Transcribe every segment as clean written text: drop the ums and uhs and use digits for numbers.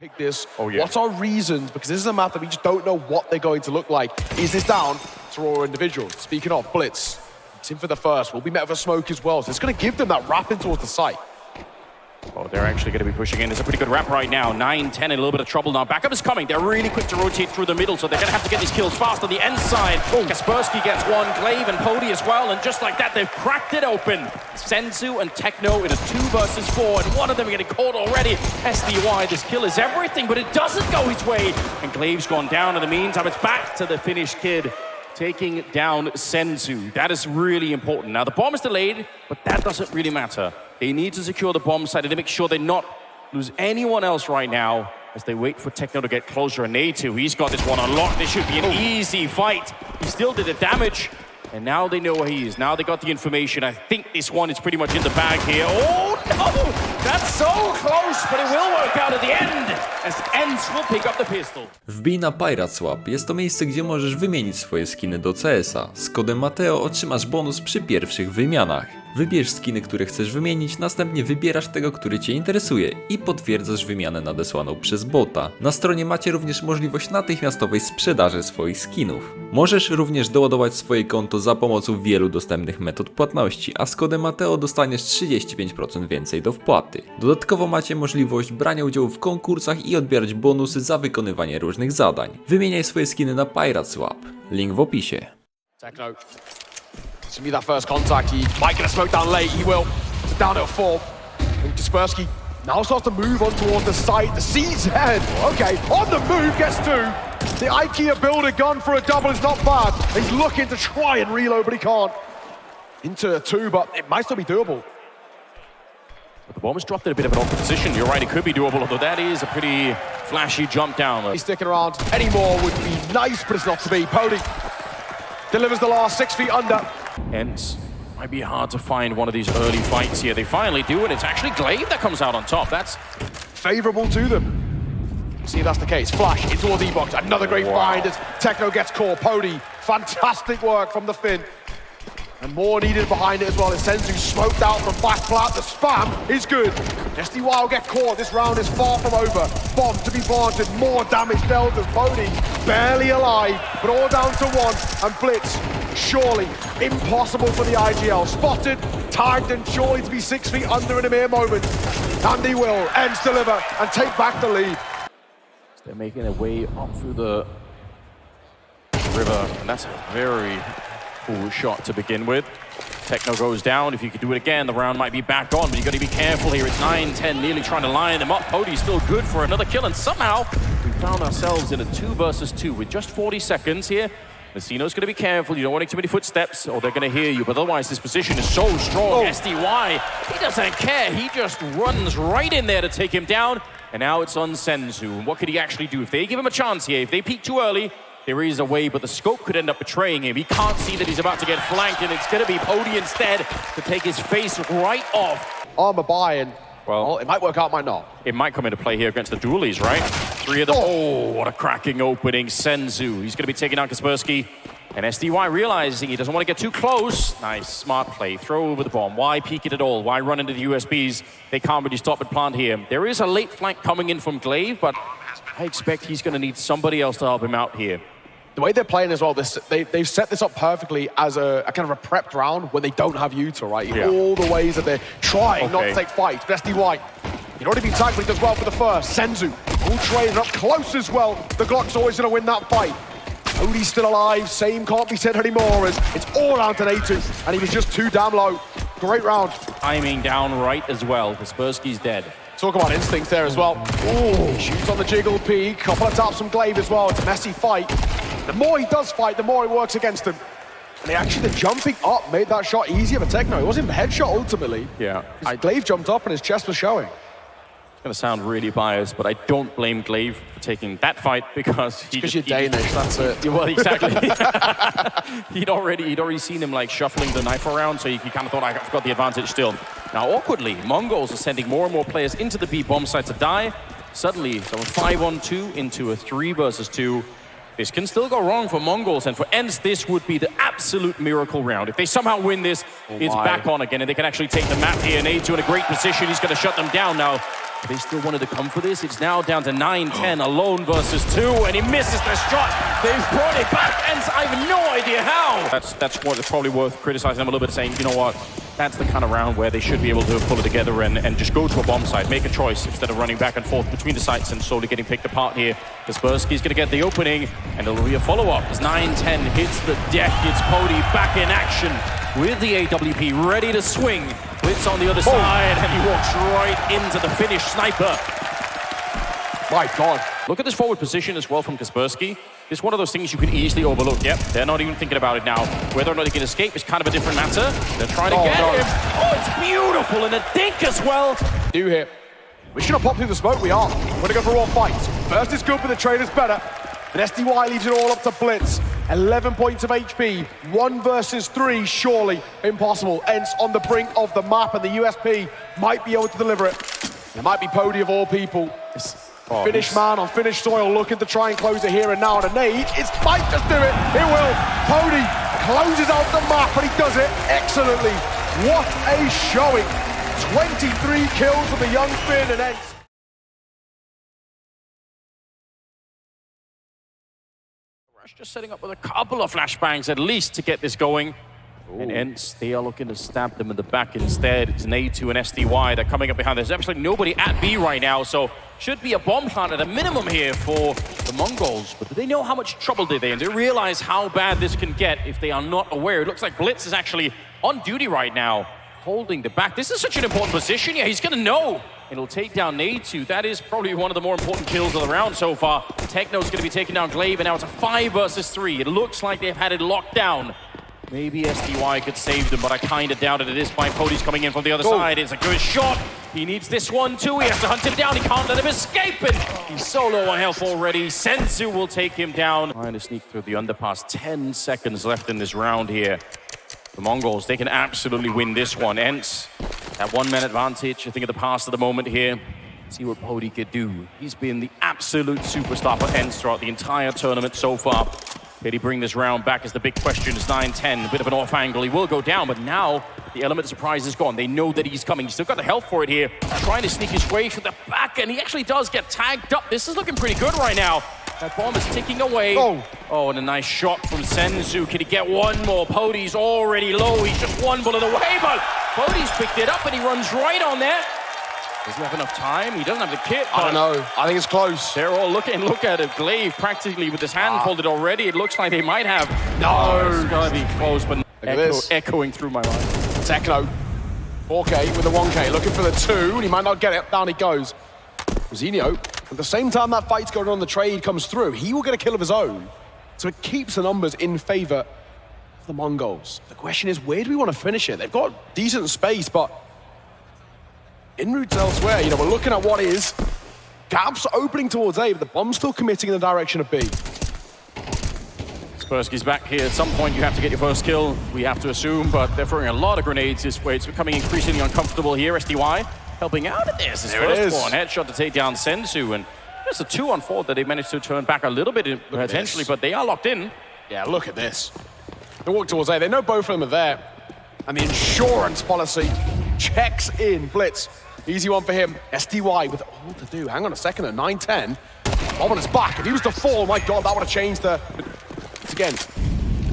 Pick this. Oh, yeah. What are reasons? Because this is a map that we just don't know what they're going to look like. Is this down to raw individuals? Speaking of, Blitz. It's in for the first. Will be met with a smoke as well. So it's going to give them that wrap in towards the site. Oh, they're actually going to be pushing in. It's a pretty good wrap right now. 9-10 in a little bit of trouble now. Backup is coming. They're really quick to rotate through the middle, so they're going to have to get these kills fast on the end side. Kaspersky gets one, Glaive and Pody as well, and just like that, they've cracked it open. Senzu and Techno in a 2 versus 4, and one of them are getting caught already. SDY, this kill is everything, but it doesn't go his way. And Glaive's gone down in the meantime. It's back to the Finnish kid, taking down Senzu. That is really important. Now, the bomb is delayed, but that doesn't really matter. They need to secure the bomb site and to make sure they not lose anyone else right now as they wait for Techno to get closer. And A2, he's got this one unlocked. This should be an easy fight. He still did the damage, and now they know where he is. Now they got the information. I think this one is pretty much in the bag here. Oh, no! That's so close, but it will work out at the end, as ENCE will pick up the pistol. Wbij na Pirate Swap. Jest to miejsce, gdzie możesz wymienić swoje skiny do CS-a. Z kodem Mateo otrzymasz bonus przy pierwszych wymianach. Wybierz skiny, które chcesz wymienić, następnie wybierasz tego, który Cię interesuje i potwierdzasz wymianę nadesłaną przez bota. Na stronie macie również możliwość natychmiastowej sprzedaży swoich skinów. Możesz również doładować swoje konto za pomocą wielu dostępnych metod płatności, a z kodem Mateo dostaniesz 35% więcej do wpłaty. Dodatkowo macie możliwość brania udziału w konkursach i odbierać bonusy za wykonywanie różnych zadań. Wymieniaj swoje skiny na Pirate Swap. Link w opisie. Techno. It's going to be that first contact. He might get a smoke down late. He will. It's down at 4. And Kaspersky now starts to move on towards the site. The CZ. Okay, on the move, gets 2. The IKEA builder gun for a double is not bad. He's looking to try and reload, but he can't. Into a 2, but it might still be doable. But the bomb has dropped in a bit of an awkward position. You're right, it could be doable, although that is a pretty flashy jump down. He's sticking around. Any more would be nice, but it's not to be. Pody delivers the last 6 feet under. ENCE might be hard to find one of these early fights here. They finally do, and it's actually Glaive that comes out on top. That's favorable to them. See if that's the case. Flash in towards E-Box. Another great find as Techno gets caught. Pody, fantastic work from the Finn. And more needed behind it as well. As Senzu smoked out from back flat. The spam is good. SDY will get caught. This round is far from over. Bomb to be planted. More damage dealt as Pody barely alive, but all down to 1. And Blitz, surely impossible for the IGL. Spotted, tagged, and surely to be 6 feet under in a mere moment. And he will. ENCE deliver and take back the lead. They're making their way up through the river, and that's a very cool shot to begin with. Techno goes down. If you could do it again, the round might be back on, but you got to be careful here. It's 9-10, nearly trying to line them up. Pody's still good for another kill, and somehow we found ourselves in a 2 versus 2 with just 40 seconds here. Messino's going to be careful. You don't want too many footsteps, or they're going to hear you. But otherwise, this position is so strong. SDY, he doesn't care. He just runs right in there to take him down. And now it's on Senzu. What could he actually do? If they give him a chance here, if they peek too early, there is a way, but the scope could end up betraying him. He can't see that he's about to get flanked, and it's going to be Pody instead to take his face right off. Armor buy, and well, it might work out, might not. It might come into play here against the dualies, right? 3 of them. Oh, what a cracking opening. Senzu, he's going to be taking out Kaspersky. And SDY realizing he doesn't want to get too close. Nice, smart play. Throw over the bomb. Why peek it at all? Why run into the USBs? They can't really stop and plant here. There is a late flank coming in from Glaive, but I expect he's going to need somebody else to help him out here. The way they're playing as well, they've set this up perfectly as a kind of a prepped round when they don't have Yuta, right? All the ways that they're trying not to take fights. But SDY, he'd already been tagged, but he does well for the first. Senzu, all trained up close as well. The Glock's always going to win that fight. Cody's still alive, same can't be said anymore as it's all down to A2, and he was just too damn low. Great round. Timing down right as well. Kaspersky's dead. Talk about instincts there as well. Ooh, shoots on the jiggle P, couple of taps from Glaive as well. It's a messy fight. The more he does fight, the more it works against him. And actually, the jumping up made that shot easier for Techno. It wasn't a headshot ultimately. Yeah. Glaive jumped up and his chest was showing. It's going to sound really biased, but I don't blame Glaive for taking that fight because you're Danish, that's it. Well, exactly. he'd already seen him like shuffling the knife around, so he kind of thought, I've got the advantage still. Now, awkwardly, Mongols are sending more and more players into the B bomb site to die. Suddenly, so a 5-on-2 into a 3 versus 2. This can still go wrong for Mongols, and for ENCE, this would be the absolute miracle round. If they somehow win this, it's back on again, and they can actually take the map here. And A2 in a great position. He's going to shut them down now. They still wanted to come for this. It's now down to 9-10, alone versus 2, and he misses the shot. They've brought it back, and I have no idea how. That's what it's probably worth criticizing them a little bit, saying, you know what, that's the kind of round where they should be able to pull it together and just go to a bomb site, make a choice instead of running back and forth between the sites and slowly getting picked apart here. Kaspersky's going to get the opening, and it'll be a follow-up as 9-10 hits the deck. It's Pody back in action with the AWP ready to swing. Blitz on the other side, and he walks right into the Finnish sniper. My God. Look at this forward position as well from Kaspersky. It's one of those things you can easily overlook. Yep, they're not even thinking about it now. Whether or not they can escape is kind of a different matter. They're trying to get him. Oh, it's beautiful, and a dink as well. New here. We should have popped through the smoke, we are. We're gonna go for all fights. First is good, but the trade is better. And SDY leaves it all up to Blitz. 11 points of HP, 1 versus 3, surely impossible. ENCE on the brink of the map, and the USP might be able to deliver it. It might be Pody of all people. Finnish man on Finnish soil looking to try and close it here and now, and a nade. It might just do it. It will. Pody closes out the map, and he does it excellently. What a showing. 23 kills for the young Finn and ENCE. Just setting up with a couple of flashbangs at least to get this going. And ENCE, they are looking to stab them in the back instead. It's an A2 and SDY. They're coming up behind. There's absolutely nobody at B right now, so should be a bomb plant at a minimum here for the Mongols. But do they know how much trouble they're in? Do they realize how bad this can get if they are not aware? It looks like Blitz is actually on duty right now, holding the back. This is such an important position. Yeah, he's going to know. It'll take down A2. That is probably one of the more important kills of the round so far. Techno's going to be taking down Glaive, and now it's a 5 versus 3. It looks like they've had it locked down. Maybe SDY could save them, but I kind of doubt it. It is fine. Pody's coming in from the other side. It's a good shot. He needs this one too. He has to hunt him down. He can't let him escape it. He's so low on health already. Senzu will take him down. Trying to sneak through the underpass. 10 seconds left in this round here. The Mongols, they can absolutely win this one. ENCE, that 1 man advantage. I think at the pass of the moment here. See what Pody could do. He's been the absolute superstar for ENCE throughout the entire tournament so far. Can he bring this round back is the big question. It's 9-10, a bit of an off angle. He will go down, but now the element of surprise is gone. They know that he's coming. He's still got the health for it here. Trying to sneak his way through the back, and he actually does get tagged up. This is looking pretty good right now. That bomb is ticking away. Oh, and a nice shot from Senzu. Can he get one more? Pody's already low. He's just one bullet away, but Pody's picked it up, and he runs right on there. Does he have enough time? He doesn't have the kit. I don't know. I think it's close. They're all looking. Look at it. Glaive practically with his hand folded already. It looks like they might have. No. It's going to be close, but echoing through my mind. Techno. 4K with a 1K. Looking for the 2, and he might not get it. Down he goes. Zinio, at the same time that fight's going on, the trade comes through. He will get a kill of his own. So it keeps the numbers in favor of the Mongols. The question is, where do we want to finish it? They've got decent space, but in routes elsewhere, we're looking at what is gaps opening towards A, but the bomb's still committing in the direction of B. Kaspersky's back here. At some point, you have to get your first kill, we have to assume, but they're throwing a lot of grenades this way. It's becoming increasingly uncomfortable here. SDY helping out at this. His first one, headshot to take down Senzu, and there's a 2-on-4 that they managed to turn back a little bit potentially, but they are locked in. Yeah, look at this. They walk towards A. They know both of them are there, and the insurance policy checks in. Blitz. Easy one for him. SDY with all to do. Hang on a second at 9-10. Bomb on his back. If he was to fall, my God, that would have changed the... It's again,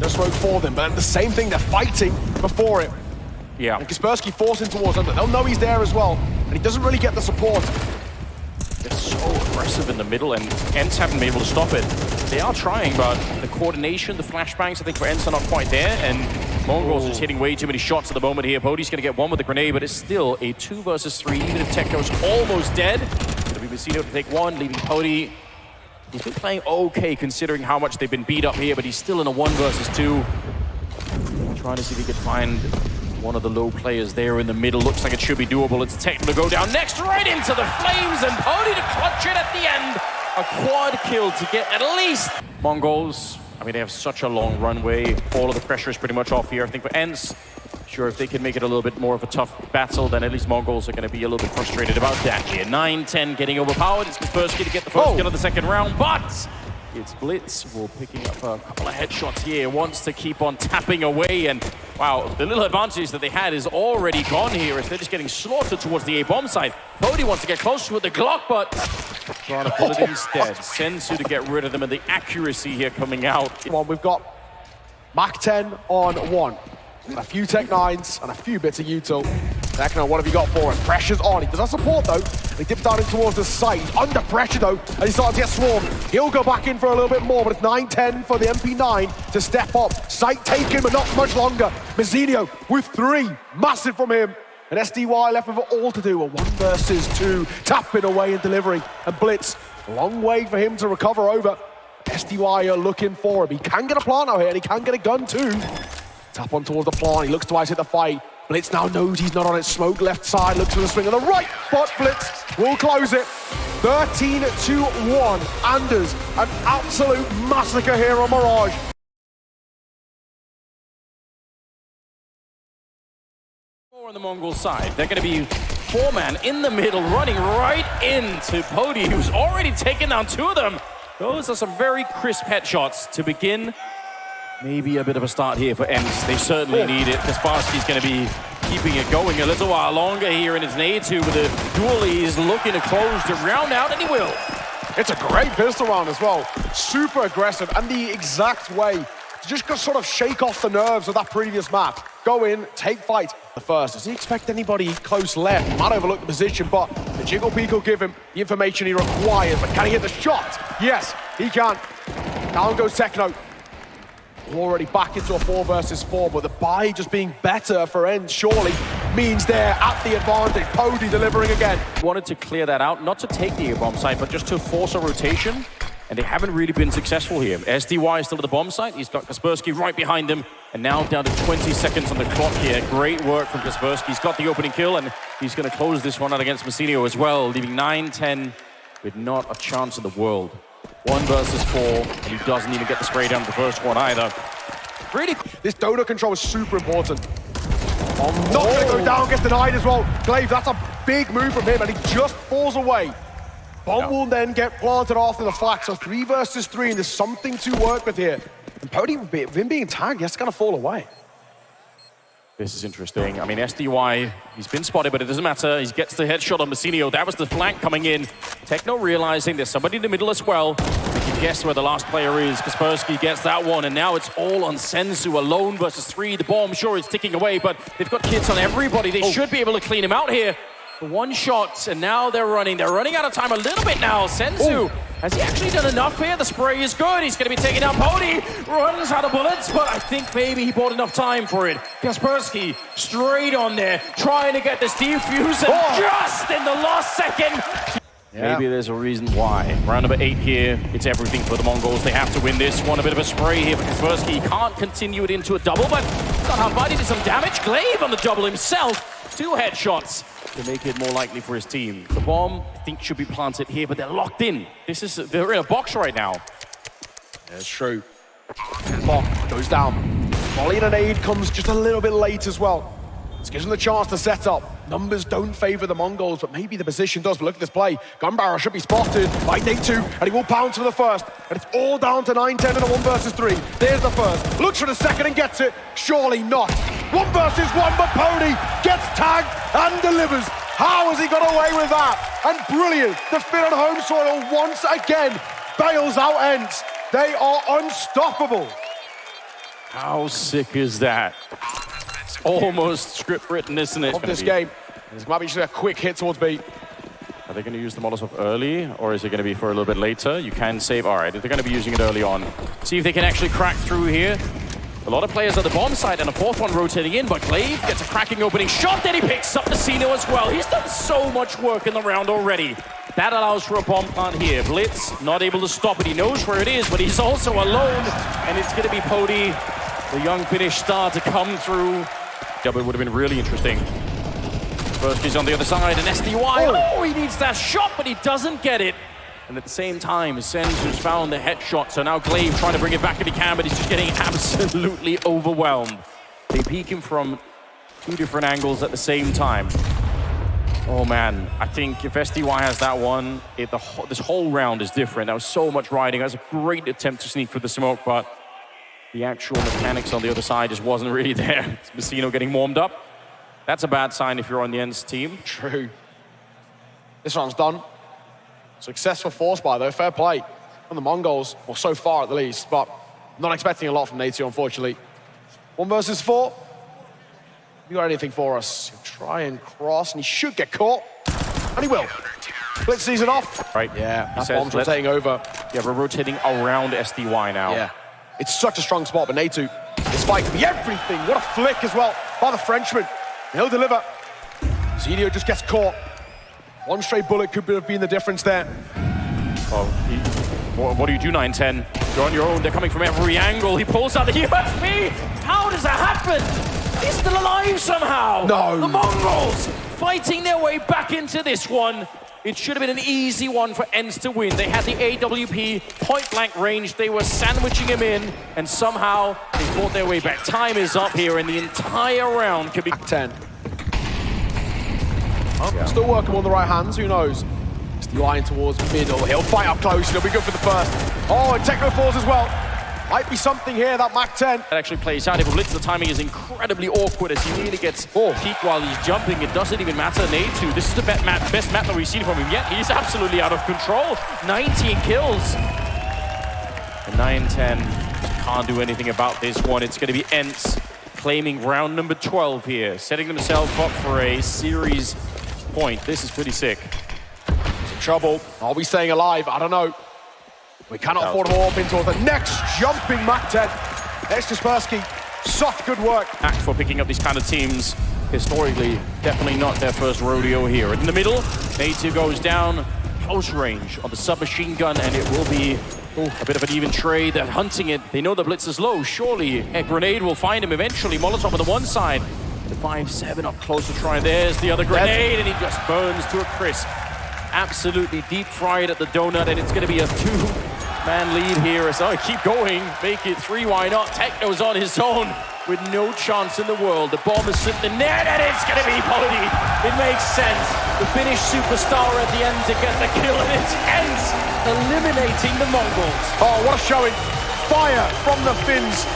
no smoke for them, but the same thing, they're fighting before it. Yeah. And Kaspersky forcing towards under. They'll know he's there as well, and he doesn't really get the support. They're so aggressive in the middle, and ENCE haven't been able to stop it. They are trying, but the coordination, the flashbangs, I think for ENCE are not quite there, and Mongols are just hitting way too many shots at the moment here. Pody's going to get one with the grenade, but it's still a 2 versus 3, even if Techno's almost dead. We've been seen able to take one, leaving Pody. He's been playing okay considering how much they've been beat up here, but he's still in a 1 versus 2. Trying to see if he could find one of the low players there in the middle. Looks like it should be doable. It's Techno to go down next, right into the flames, and Pody to clutch it at the end. A quad kill to get at least. Mongols, I mean, they have such a long runway. All of the pressure is pretty much off here. I think for ENCE, sure, if they can make it a little bit more of a tough battle, then at least Mongols are going to be a little bit frustrated about that here. 9-10 getting overpowered. It's Kaspersky to get the first kill of the second round, but it's Blitz. Will picking up a couple of headshots here. Wants to keep on tapping away, and Wow, the little advantage that they had is already gone here as they're just getting slaughtered towards the A-bomb side. Pody wants to get close with the Glock, but trying to pull it instead. Senzu to get rid of them, and the accuracy here coming out. Come on, we've got Mach 10 on 1. A few Tech 9s and a few bits of util. Tekno, what have you got for him? Pressure's on. He does have support though. He dips down in towards the side. He's under pressure though, and he starts to get swarmed. He'll go back in for a little bit more, but it's 9-10 for the MP9 to step up. Sight taken, but not much longer. Mazzinho with 3. Massive from him. And SDY left with it all to do. A 1 versus 2. Tapping away and delivering. And Blitz, a long way for him to recover over. SDY are looking for him. He can get a plant out here, and he can get a gun too. Tap on towards the plant. He looks twice at the fight. Blitz now knows he's not on it. Smoke left side, looks for the swing on the right, but Blitz will close it. 13-1. Anders, an absolute massacre here on Mirage. On the Mongol side, they're going to be 4-man in the middle, running right into Pody, who's already taken down 2 of them. Those are some very crisp headshots to begin. Maybe a bit of a start here for ENCE. They certainly need it. Kaspersky's going to be keeping it going a little while longer here in his A2 with the duel. He's looking to close the round out, and he will. It's a great pistol round as well. Super aggressive, and the exact way to just sort of shake off the nerves of that previous map. Go in, take fight. The first, does he expect anybody close left? He might overlook the position, but the Jiggle Peak will give him the information he requires. But can he hit the shot? Yes, he can. Down goes Tekno. Already back into a 4 versus 4, but the buy just being better for ENCE surely means they're at the advantage. Pody delivering again. Wanted to clear that out, not to take the A-bomb site, but just to force a rotation, and they haven't really been successful here. SDY is still at the bomb site. He's got Kaspersky right behind him, and now down to 20 seconds on the clock here. Great work from Kaspersky. He's got the opening kill, and he's going to close this one out against Mazzinho as well, leaving 9-10 with not a chance in the world. 1 versus 4, and he doesn't even get the spray down the first one either. Really, this Dodo control is super important. Not going to go down, gets denied as well. Glaive, that's a big move from him, and he just falls away. Bomb will then get planted after the flag, so 3 versus 3, and there's something to work with here. And Pody, with him being tagged, he has to kind of fall away. This is interesting. I mean, SDY, he's been spotted, but it doesn't matter. He gets the headshot on Mazzinho. That was the flank coming in. Tekno realizing there's somebody in the middle as well. They can guess where the last player is. Kaspersky gets that one, and now it's all on Senzu. Alone versus 3. The bomb, sure, is ticking away, but they've got kits on everybody. They should be able to clean him out here. 1 shot, and now they're running. They're running out of time a little bit now. Senzu, has he actually done enough here? The spray is good. He's going to be taking down Pody. Runs out of bullets, but I think maybe he bought enough time for it. Kaspersky straight on there, trying to get this defuse, and just in the last second. Maybe there's a reason why. Round number 8 here. It's everything for the Mongols. They have to win this one. A bit of a spray here for Kaspersky. He can't continue it into a double, but got how bad he did some damage. Glaive on the double himself. 2 headshots to make it more likely for his team. The bomb, I think, should be planted here, but they're locked in. They're in a box right now. That's true. Lock goes down. Volley and an aid comes just a little bit late as well. This gives them the chance to set up. Numbers don't favor the Mongols, but maybe the position does. But look at this play. Gun barrel should be spotted by Day2, and he will pounce for the first. And it's all down to 9-10 in a 1 versus 3. There's the first. Looks for the second and gets it. Surely not. 1 versus 1, but Pody gets tagged and delivers. How has he got away with that? And brilliant. The Finn on home soil once again bails out ENCE. They are unstoppable. How sick is that? It's almost script written, isn't it? Of this game. This might be just a quick hit towards B. Are they going to use the Molotov early, or is it going to be for a little bit later? You can save. All right, they're going to be using it early on. See if they can actually crack through here. A lot of players at the bomb site, and a 4th one rotating in, but Glaive gets a cracking opening shot, then he picks up Mazzinho as well. He's done so much work in the round already. That allows for a bomb plant here. Blitz not able to stop it. He knows where it is, but he's also alone, and it's going to be Pody, the young Finnish star, to come through. Double would have been really interesting. Kaspersky's on the other side, and SDY, oh, he needs that shot, but he doesn't get it. And at the same time, Senzu's found the headshot, so now Glaive trying to bring it back if he can, but he's just getting absolutely overwhelmed. They peek him from 2 different angles at the same time. Oh man, I think if SDY has that one, this whole round is different. That was so much riding. That was a great attempt to sneak for the smoke, but the actual mechanics on the other side just wasn't really there. It's Messino getting warmed up. That's a bad sign if you're on the ENCE team. True. This round's done. Successful force buy, though. Fair play from the Mongols, or so far at the least, but not expecting a lot from Natezu, unfortunately. 1 versus 4. You got anything for us? He'll try and cross, and he should get caught. And he will. Blitz sees it off. Right. Yeah, He that says, bomb's rotating over. Yeah, we're rotating around SDY now. Yeah. It's such a strong spot, but Natezu is fighting to be everything. What a flick as well by the Frenchman. He'll deliver. Zenio just gets caught. One straight bullet could have been the difference there. What do you do, 910? You're on your own. They're coming from every angle. He pulls out the USP. How does that happen? He's still alive somehow. No. The Mongols fighting their way back into this one. It should have been an easy one for ENCE to win. They had the AWP point-blank range. They were sandwiching him in, and somehow they fought their way back. Time is up here, and the entire round could be... 10. Still working on the right hands, who knows? It's the line towards middle. He'll fight up close. He'll be good for the first. Oh, and Techno falls as well. Might be something here, that MAC-10. That actually plays out. If Blitz, the timing is incredibly awkward as he really gets peaked while he's jumping. It doesn't even matter. Natezu, this is the best map that we've seen from him yet. He's absolutely out of control. 19 kills. And 910 can't do anything about this one. It's going to be ENCE claiming round number 12 here, setting themselves up for a series point. This is pretty sick. He's in trouble. Are we staying alive? I don't know. We cannot afford to warp into the next jumping MAC-10. There's Kaspersky. Such good work. Act for picking up these kind of teams. Historically, definitely not their first rodeo here. In the middle, Natezu goes down, close range on the submachine gun, and it will be a bit of an even trade. They're hunting it. They know the Blitz is low. Surely a grenade will find him eventually. Molotov on the one side. The 5-7 up close to try. There's the other grenade, and he just burns to a crisp. Absolutely deep fried at the donut, and it's going to be a 2-man lead here. So keep going, make it 3, why not? Techno's on his own with no chance in the world. The bomb is sitting in the net, and it's going to be Pody. It makes sense. The Finnish superstar at the end to get the kill, and it's ENCE eliminating the Mongols. Oh, what a showing. Fire from the Finns.